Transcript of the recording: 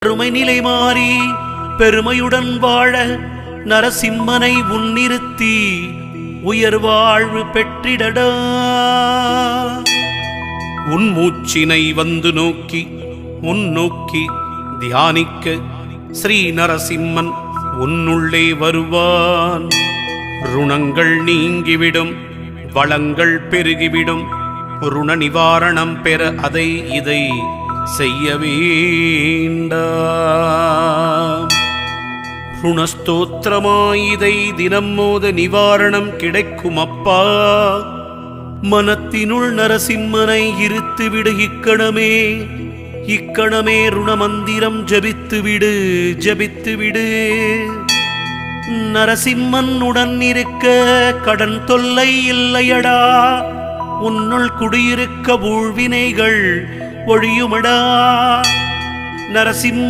வறுமை நிலை மாறி பெருமையுடன் வாழ நரசிம்மனை முன்னிறுத்தி உயர் வாழ்வு பெற்றிடடா. உன் மூச்சினை வந்து நோக்கி முன்னோக்கி தியானிக்க ஸ்ரீ நரசிம்மன் உன்னுள்ளே வருவான். ருணங்கள் நீங்கிவிடும், வளங்கள் பெருகிவிடும். ருண நிவாரணம் பெற அதை இதை செய்ய வேண்டாம். ருணஸ்தோத்திரமாய் இதை தினம் மோத நிவாரணம் கிடைக்கும் அப்பா. மனத்தினுள் நரசிம்மனை இருத்துவிடு இக்கணமே. இக்கணமே ருணமந்திரம் ஜபித்துவிடு, ஜபித்துவிடு. நரசிம்மன் உடன் இருக்க கடன் தொல்லை இல்லையடா. உன்னுள் குடியிருக்க ஊழ்வினைகள் ஒழியுமடா. நரசிம்ம